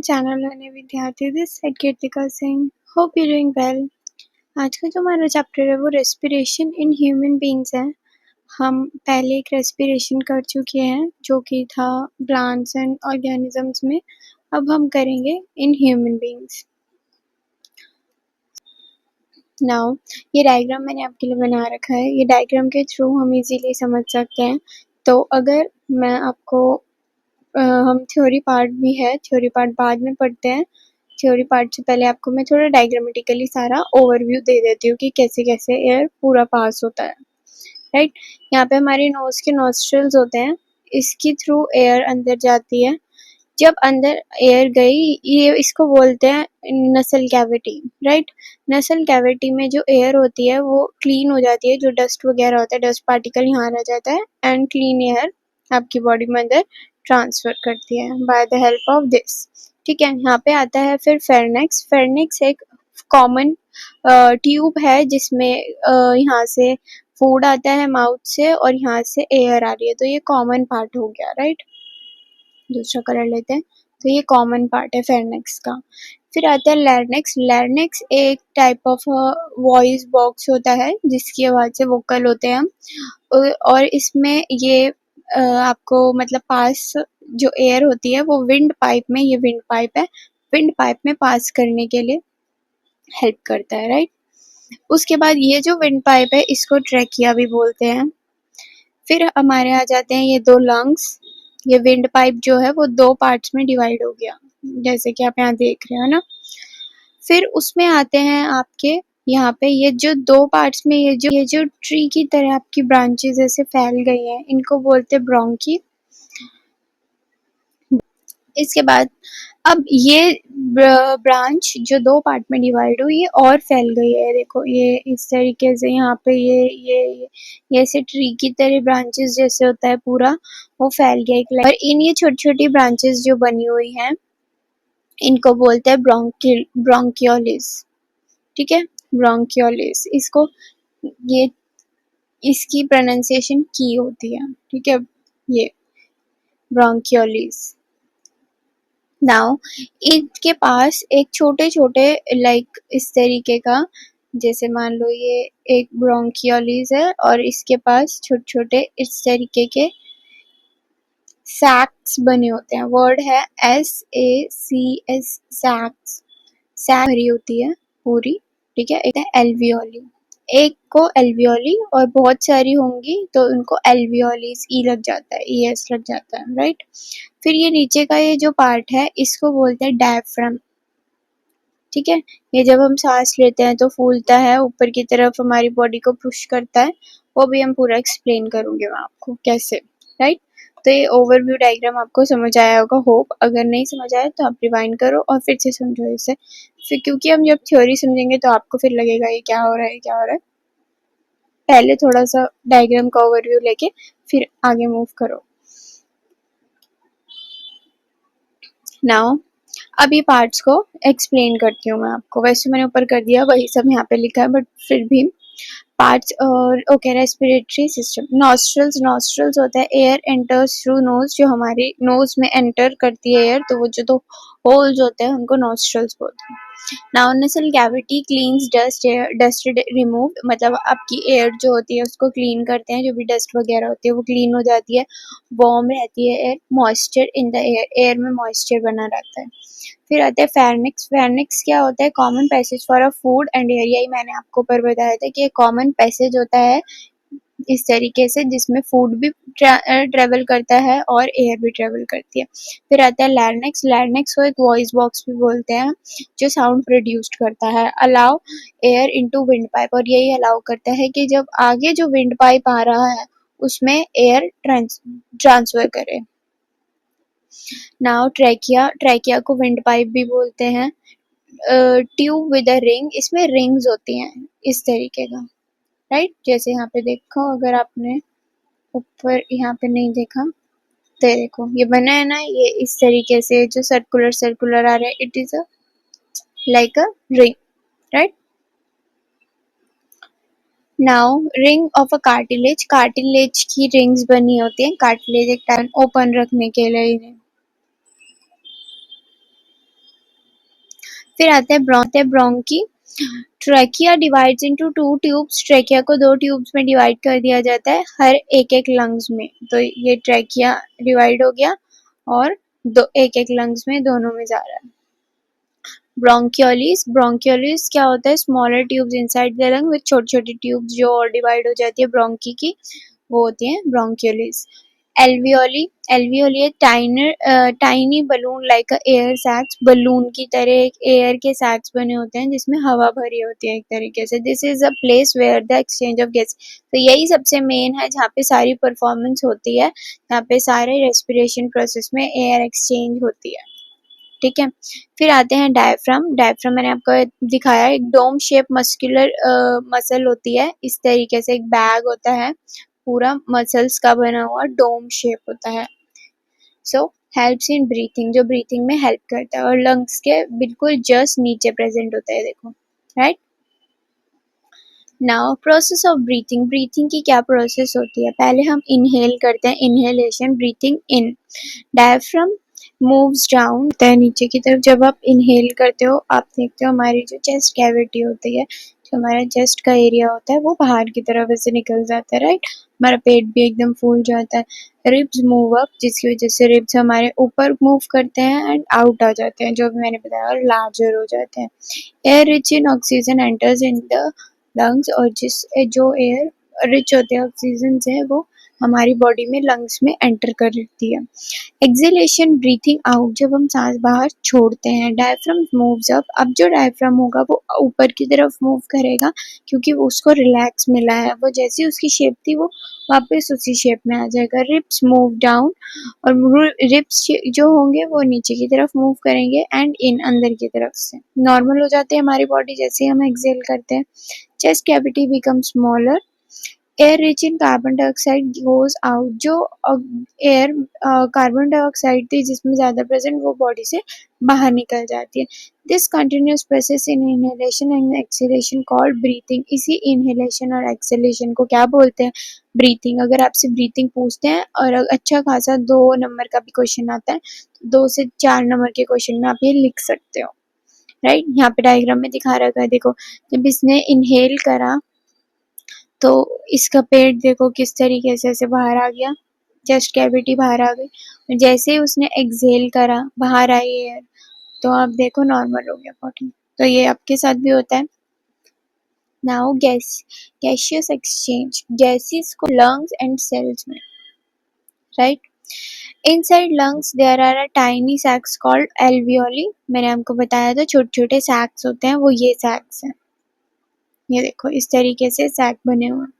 Channel अन्य विद्यार्थी this side Kirtika Singh. Hope you doing well. आज का जो हमारा चैप्टर है वो रेस्पिरेशन इन ह्यूमन बींग्स है। हम पहले एक रेस्पिरेशन कर चुके हैं जो कि था प्लांट्स एंड ऑर्गेनिजम्स में। अब हम करेंगे इन ह्यूमन बींग्स। नाउ ये डायग्राम मैंने आपके लिए बना रखा है। ये डायग्राम के थ्रू हम इजीली समझ सकते हैं। तो अगर मैं आपको हम थ्योरी पार्ट भी है, थ्योरी पार्ट बाद में पढ़ते हैं। थ्योरी पार्ट से पहले आपको मैं थोड़ा डायग्रामेटिकली सारा ओवरव्यू दे देती हूँ कि कैसे कैसे एयर पूरा पास होता है। राइट, यहाँ पे हमारे नोज के नॉस्ट्रल्स होते हैं, इसके थ्रू एयर अंदर जाती है। जब अंदर एयर गई, ये इसको बोलते हैं नसल कैविटी। राइट, नसल कैविटी में जो एयर होती है वो क्लीन हो जाती है। जो डस्ट वगैरह होता है, डस्ट पार्टिकल यहाँ रह जाता है एंड क्लीन एयर आपकी बॉडी में अंदर ट्रांसफर करती है by the help of this. ठीक है, यहाँ पे आता है फिर फेरनेक्स। फेरनेक्स एक कॉमन ट्यूब है जिसमें यहाँ से फूड आता है माउथ से और यहाँ से एयर आ रही है, तो ये कॉमन पार्ट हो गया। राइट, दूसरा कलर लेते हैं। तो ये कॉमन पार्ट है फेरनेक्स का। फिर आता है लैरिंक्स। लैरिंक्स एक टाइप ऑफ वॉइस बॉक्स होता है जिसकी आवाज से वोकल होते हैं हम। और इसमें ये आपको मतलब पास जो एयर होती है वो विंड पाइप में, ये विंड पाइप है, विंड पाइप में पास करने के लिए हेल्प करता है। राइट, उसके बाद ये जो विंड पाइप है इसको ट्रैकिया भी बोलते हैं। फिर हमारे आ जाते हैं ये दो लंग्स। ये विंड पाइप जो है वो दो पार्ट्स में डिवाइड हो गया, जैसे कि आप यहाँ देख रहे हो ना। फिर उसमें आते हैं आपके यहाँ पे ये जो दो पार्ट्स में ये जो ट्री की तरह आपकी ब्रांचेस ऐसे फैल गई हैं, इनको बोलते हैं ब्रोंकी। इसके बाद अब ये ब्रांच जो दो पार्ट में डिवाइड हुई है और फैल गई है। देखो ये इस तरीके से यहाँ पे ये ऐसे ट्री की तरह ब्रांचेस जैसे होता है पूरा वो फैल गया एक। और इन ये छोटी छोटी ब्रांचेस जो बनी हुई हैं इनको बोलते हैं ब्रोंकियोलिस। ठीक है, ब्रोंकियोलिस, इसको ये इसकी प्रोनाउंसिएशन की होती है। ठीक है, ये ब्रोंकियोलिस। नाउ इनके पास एक छोटे छोटे लाइक इस तरीके का, जैसे मान लो ये एक ब्रोंकियोलिस है और इसके पास छोटे छोटे इस तरीके के सैक्स बने होते हैं। वर्ड है SACS, सैक्स। सैक भरी होती है पूरी। ठीक है, एक है एल्वियोली, एक को एल्वियोली और बहुत सारी होंगी तो उनको एल्वियोलिस ई लग जाता है, ES लग जाता है। राइट, फिर ये नीचे का ये जो पार्ट है इसको बोलते हैं डायफ्राम। ठीक है, ये जब हम सांस लेते हैं तो फूलता है ऊपर की तरफ, हमारी बॉडी को पुश करता है। वो भी हम पूरा एक्सप्लेन करूंगे मैं आपको कैसे। राइट, तो ये ओवरव्यू डायग्राम आपको समझ आया होगा होप। अगर नहीं समझ आया तो आप रिवाइंड करो और फिर से समझो इसे। फिर क्योंकि हम जब थ्योरी समझेंगे तो आपको फिर लगेगा ये क्या हो रहा है, क्या हो रहा है। पहले थोड़ा सा डायग्राम का ओवरव्यू लेके फिर आगे मूव करो। नाउ अब ये पार्ट्स को एक्सप्लेन करती हूँ मैं आपको। वैसे मैंने ऊपर कर दिया, वही सब यहाँ पे लिखा है, बट फिर भी पार्ट्स। और okay, respiratory system. Nostrils, nostrils होता है एयर एंटर्स थ्रू नोज, जो हमारे नोज में एंटर करती है एयर, तो वो जो दो होल्स होते हैं उनको नॉस्ट्रल्स बोलते हैं। नाउ नसल cavity cleans dust, dust remove, मतलब आपकी एयर जो होती है उसको क्लीन करते हैं, जो भी डस्ट वगैरह होती है वो क्लीन हो जाती है। वार्म रहती है air, moisture in the air, air में मॉइस्चर बना रहता है। फिर आता है फेरनिक्स। फेरनिक्स क्या होता है? Common passage for a food and air. यही मैंने आपको ऊपर बताया था कि कॉमन पैसेज होता है इस तरीके से जिसमें फूड भी ट्रेवल करता है और एयर भी ट्रेवल करती है। फिर आता है लैरिंक्स। लैरिंक्स को एक वॉइस बॉक्स भी बोलते हैं जो साउंड प्रोड्यूस्ड करता है। Allow air into wind pipe, और यही अलाउ करता है कि जब आगे जो विंड पाइप आ रहा है उसमें एयर ट्रांसफर करे। Now trachea. ट्रैकिया को विंड पाइप भी बोलते हैं। ट्यूब विद अ रिंग, इसमें रिंग्स होती हैं इस तरीके का। राइट, जैसे यहाँ पे देखो, अगर आपने ऊपर यहाँ पे नहीं देखा तो देखो ये बना है ना, ये इस तरीके से जो सर्कुलर सर्कुलर आ रहा है, it is a like a ring. Right, now ring of a cartilage. Cartilage की रिंग्स बनी होती हैं। कार्टिलेज एक टाइम ओपन रखने के लिए इन्हें। फिर आता है bronchi. Trachea divides into 2 tubes. Trachea को 2 ट्यूब्स में डिवाइड कर दिया जाता है हर एक लंग्स में। तो ये ट्रैकिया डिवाइड हो गया और दो एक लंग्स में दोनों में जा रहा है। ब्रोंकियोलिस। ब्रोंकियोलिस क्या होता है? Smaller tubes inside the lung with छोटी-छोटी ट्यूब्स जो और डिवाइड हो जाती है ब्रोंकी की, वो होती है ब्रोंकियोलिस। एल्वियोली। एल्वियोली है टाइनी बलून लाइक अ एयर सैक्स। बलून की तरह एक एयर के सैक्स बने होते हैं जिसमें हवा भरी होती है एक तरीके से। This is a place where the exchange of gas. तो यही सबसे मेन है जहाँ पे सारी परफॉर्मेंस होती है, जहाँ पे सारे रेस्पिरेशन प्रोसेस में एयर एक्सचेंज होती है। ठीक है। फिर आते हैं डायफ्राम। डायफ्राम मैंने आपको दिखाया, एक डोम शेप मस्कुलर मसल होती है। इस तरीके से एक बैग होता है पूरा मसल्स का बना हुआ, डोम शेप होता है। सो हेल्प्स इन ब्रीथिंग, जो ब्रीथिंग में हेल्प करता है और लंग्स के बिल्कुल जस्ट नीचे प्रेजेंट होता है, देखो, right. Now process of breathing. Breathing की क्या प्रोसेस होती है? पहले हम इनहेल करते हैं, इनहेलेशन, ब्रीथिंग इन। डायफ्राम मूव्स डाउन होता है नीचे की तरफ। जब आप इनहेल करते हो, आप देखते हो हमारी जो चेस्ट कैविटी होती है, जो हमारा चेस्ट का एरिया होता है, वो बाहर की तरफ ऐसे निकल जाता है, राइट। हमारा पेट भी एकदम फूल जाता है। रिब्स मूव अप, जिसकी वजह से रिब्स हमारे ऊपर मूव करते हैं एंड आउट आ जाते हैं, जो भी मैंने बताया, और लार्जर हो जाते हैं। Air rich in oxygen enters in the lungs, और जो एयर रिच होते हैं ऑक्सीजन से, वो हमारी बॉडी में लंग्स में एंटर करती है। एक्सेलेशन, ब्रीथिंग आउट, जब हम सांस बाहर छोड़ते हैं। Diaphragm moves up. अब जो डायफ्राम होगा वो ऊपर की तरफ मूव करेगा क्योंकि वो उसको रिलैक्स मिला है। वो जैसी उसकी शेप थी वो वापस उसी शेप में आ जाएगा। रिप्स मूव डाउन, और रिप्स जो होंगे वो नीचे की तरफ मूव करेंगे एंड इन, अंदर की तरफ से नॉर्मल हो जाते हैं हमारी बॉडी जैसे ही हम एक्सेल करते हैं। Chest cavity become smaller. Air rich in carbon dioxide goes out, जो एयर कार्बन डाइऑक्साइड थी जिसमें ज़्यादा प्रेजेंट, वो बॉडी से बाहर निकल जाती है। This continuous process in inhalation and exhalation called breathing. इसी इनहेलेशन और एक्सहेलेशन को क्या बोलते हैं? ब्रीथिंग। अगर आपसे ब्रीथिंग पूछते हैं और अच्छा खासा 2 नंबर का भी क्वेश्चन आता है, तो 2 से 4 नंबर के क्वेश्चन में आप ये लिख सकते हो, राइट। यहाँ पे डायग्राम में दिखा रखा है, देखो, जब इसने इनहेल करा तो इसका पेट देखो किस तरीके से ऐसे बाहर आ गया, चेस्ट कैविटी बाहर आ गई। जैसे ही उसने एक्सहेल करा, बाहर आई एयर, तो आप देखो नॉर्मल हो गया बॉडी। तो ये आपके साथ भी होता है। Now gaseous exchange. गैसेस को लंग्स एंड सेल्स में, right. Inside lungs there are a tiny sacs called alveoli. मैंने आपको बताया था छोटे छोटे सैक्स होते हैं, वो ये सैक्स हैं। ये देखो इस तरीके से सैक बने हुए हैं,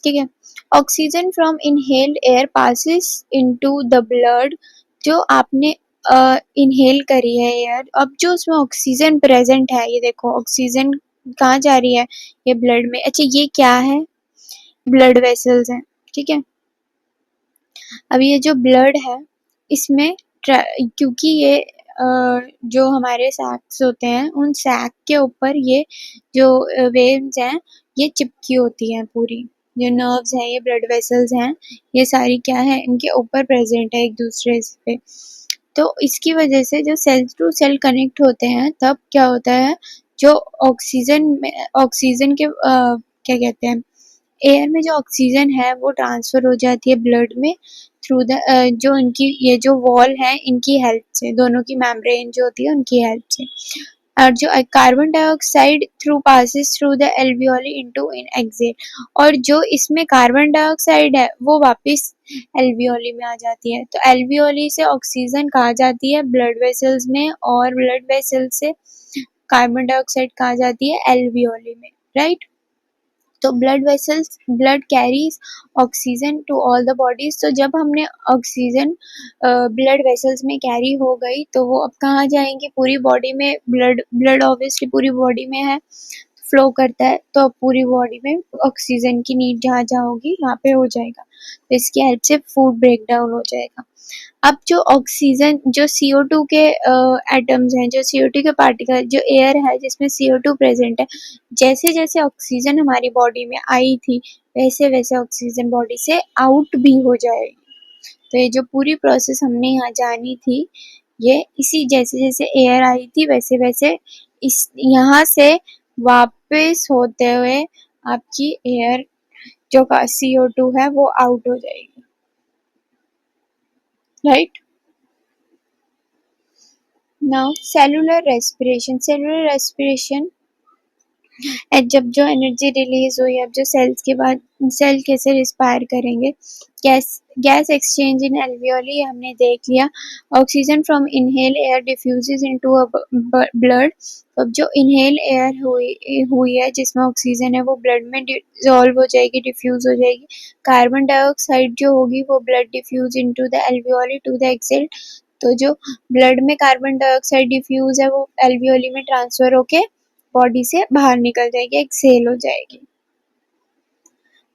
ठीक है। Oxygen from inhaled air passes into the blood. जो आपने इनहेल करी है एयर, अब जो उसमें ऑक्सीजन प्रेजेंट है, ये देखो ऑक्सीजन कहाँ जा रही है? ये ब्लड में। अच्छा, ये क्या है? ब्लड वेसल्स हैं, ठीक है। अब ये जो ब्लड है, इसमें क्योंकि ये जो हमारे सैक्स होते हैं, उन सैक के ऊपर ये जो वेव्स हैं, ये चिपकी होती हैं पूरी। जो नर्व्स हैं, ये ब्लड वेसल्स हैं, ये सारी क्या है? इनके ऊपर प्रेजेंट है एक दूसरे पे। तो इसकी वजह से जो सेल टू सेल कनेक्ट होते हैं, तब क्या होता है? जो ऑक्सीजन के क्या कहते हैं, एयर में जो ऑक्सीजन है वो ट्रांसफर हो जाती है ब्लड में थ्रू द जो इनकी ये जो वॉल है, इनकी हेल्प से, दोनों की मेम्ब्रेन जो होती है उनकी हेल्प से। और जो carbon dioxide through passes through the alveoli into in exhale, और जो इसमें कार्बन डाइऑक्साइड है वो वापस एल्वियोली में आ जाती है। तो एल्वियोली से ऑक्सीजन कहाँ जाती है? ब्लड वेसल्स में, और ब्लड वेसल से कार्बन डाइऑक्साइड कहाँ जाती है? एल्वियोली में, राइट। तो blood carries oxygen to all the bodies. तो जब हमने ऑक्सीजन ब्लड वेसल्स में कैरी हो गई, तो वो अब कहाँ जाएंगी? पूरी बॉडी में। ब्लड ब्लड ऑब्वियसली पूरी बॉडी में है, फ्लो करता है, तो अब पूरी बॉडी में ऑक्सीजन की नीड जहाँ जहाँ होगी वहाँ पे हो जाएगा। तो इसकी हेल्प से फूड ब्रेक डाउन हो जाएगा। अब जो ऑक्सीजन, जो CO2 के एटम्स हैं, जो CO2 के पार्टिकल, जो एयर है जिसमें CO2 प्रेजेंट है, जैसे जैसे ऑक्सीजन हमारी बॉडी में आई थी, वैसे वैसे ऑक्सीजन बॉडी से आउट भी हो जाएगी। तो ये जो पूरी प्रोसेस हमने यहाँ जानी थी, ये इसी जैसे-जैसे एयर आई थी वैसे-वैसे इस यहाँ से वापस होते हुए आपकी एयर जो का CO2 है वो आउट हो जाएगी, राइट? नाउ सेलुलर रेस्पिरेशन जब जो एनर्जी रिलीज हुई, अब जो सेल्स के बाद सेल कैसे रिस्पायर करेंगे, गैस एक्सचेंज इन एल्वियोली हमने देख लिया। Oxygen from inhale air diffuses into blood. अब जो इनहेल एयर हुई है जिसमें ऑक्सीजन है वो ब्लड में डिसॉल्व हो जाएगी, डिफ्यूज हो जाएगी। कार्बन डाइऑक्साइड जो होगी वो blood diffuse into the alveoli to the exhale. तो जो ब्लड में कार्बन डाइऑक्साइड डिफ्यूज है वो एल्वियोली में ट्रांसफर होके बॉडी से बाहर निकल जाएगी, एक्सहेल हो जाएगी।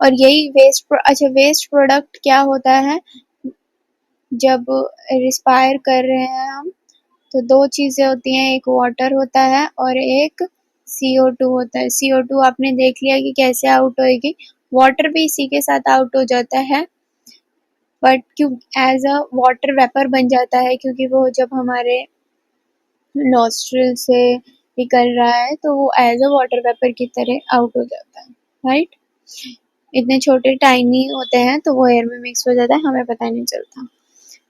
और यही वेस्ट प्रोडक्ट क्या होता है जब रिस्पायर कर रहे हैं हम, तो दो चीजें होती हैं, एक वाटर होता है और एक CO2 होता है। CO2 आपने देख लिया कि कैसे आउट होएगी, वाटर भी इसी के साथ आउट हो जाता है, बट क्यों एज अ वाटर वेपर बन जाता है, क्योंकि वो जब हमारे नॉस्ट्रिल से निकल रहा है तो वो एज अ वाटर वेपर की तरह आउट हो जाता है, राइट? इतने छोटे टाइनी होते हैं तो वो एयर में मिक्स हो जाता है, हमें पता नहीं चलता।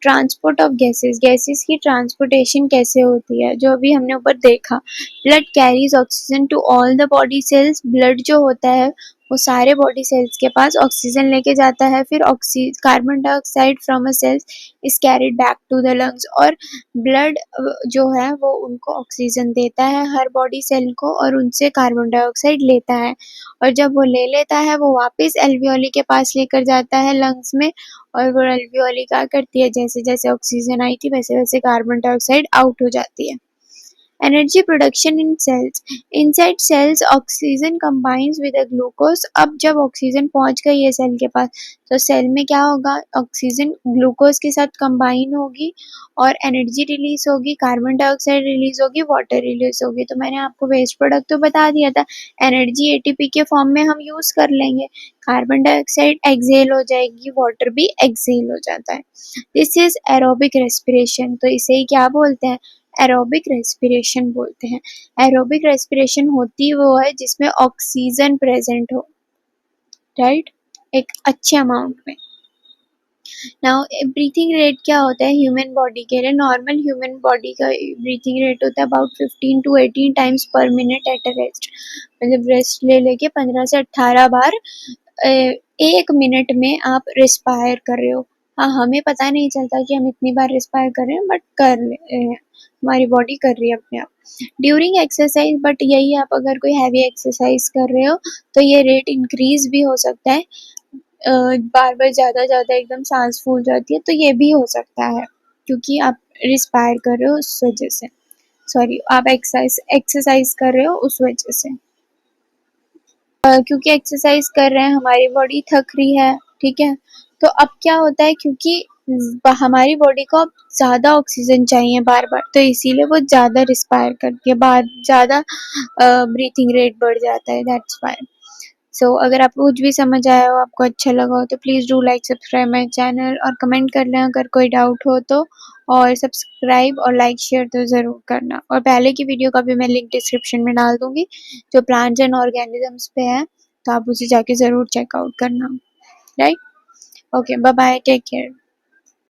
ट्रांसपोर्ट ऑफ गैसेस की ट्रांसपोर्टेशन कैसे होती है, जो अभी हमने ऊपर देखा। Blood carries oxygen to all the body cells. Blood जो होता है वो सारे बॉडी सेल्स के पास ऑक्सीजन लेके जाता है, फिर carbon dioxide from a cells is carried back to the lungs. और ब्लड जो है वो उनको ऑक्सीजन देता है हर बॉडी सेल को, और उनसे कार्बन डाइऑक्साइड लेता है, और जब वो ले लेता है वो वापस एल्वियोली के पास लेकर जाता है लंग्स में, और वो एल्वियोली क्या करती है, जैसे जैसे ऑक्सीजन आई थी वैसे वैसे कार्बन डाइऑक्साइड आउट हो जाती है। Energy production in cells. Inside cells oxygen combines with glucose. अब जब ऑक्सीजन पहुंच गई है सेल के पास तो सेल में क्या होगा, ऑक्सीजन ग्लूकोज के साथ कंबाइन होगी और एनर्जी रिलीज होगी, कार्बन डाइऑक्साइड रिलीज होगी, वाटर रिलीज होगी। तो मैंने आपको वेस्ट प्रोडक्ट तो बता दिया था, एनर्जी ATP के फॉर्म में हम यूज कर लेंगे, कार्बन डाइऑक्साइड एक्सहेल हो जाएगी, वाटर भी एक्सहेल हो जाता है। This is aerobic respiration. तो इसे ही क्या बोलते हैं, एरोबिक रेस्पिरेशन बोलते हैं। एरोबिक रेस्पिरेशन होती वो है जिसमें ऑक्सीजन प्रेजेंट हो, राइट, एक अच्छे अमाउंट में। नाउ ब्रीथिंग रेट क्या होता है ह्यूमन बॉडी के लिए, नॉर्मल ह्यूमन बॉडी का ब्रीथिंग रेट होता है अबाउट 15 to 18 टाइम्स पर मिनट एट अ रेस्ट। मतलब रेस्ट ले लेके 15 से 18 बार 1 मिनट में आप रिस्पायर कर रहे हो। हाँ, हमें पता नहीं चलता कि हम इतनी बार रिस्पायर कर रहे हैं, बट कर रहे हैं, हमारी बॉडी कर रही है अपने आप। ड्यूरिंग एक्सरसाइज, बट यही आप अगर कोई हैवी एक्सरसाइज कर रहे हो तो ये रेट इंक्रीज भी हो सकता है, बार बार ज़्यादा ज़्यादा एकदम सांस फूल जाती है तो ये भी हो सकता है, क्योंकि आप रिस्पायर कर रहे हो उस वजह से, सॉरी आप एक्सरसाइज कर रहे हो उस वजह से। क्योंकि एक्सरसाइज कर रहे हैं हमारी बॉडी थक रही है, ठीक है, तो अब क्या होता है, क्योंकि हमारी बॉडी को अब ज़्यादा ऑक्सीजन चाहिए बार बार, तो इसीलिए वो ज़्यादा रिस्पायर करती है, बाद ज़्यादा ब्रीथिंग रेट बढ़ जाता है, दैट्स वाई। सो अगर आपको कुछ भी समझ आया हो, आपको अच्छा लगा हो तो please do like subscribe my channel, और कमेंट कर लें अगर कोई डाउट हो तो, और सब्सक्राइब और लाइक शेयर तो ज़रूर करना, और पहले की वीडियो का भी मैं लिंक डिस्क्रिप्शन में डाल दूँगी जो प्लांट्स एंड ऑर्गेनिजम्स पे है, तो आप उसे जाके ज़रूर चेकआउट करना, right? Okay, bye bye, take care.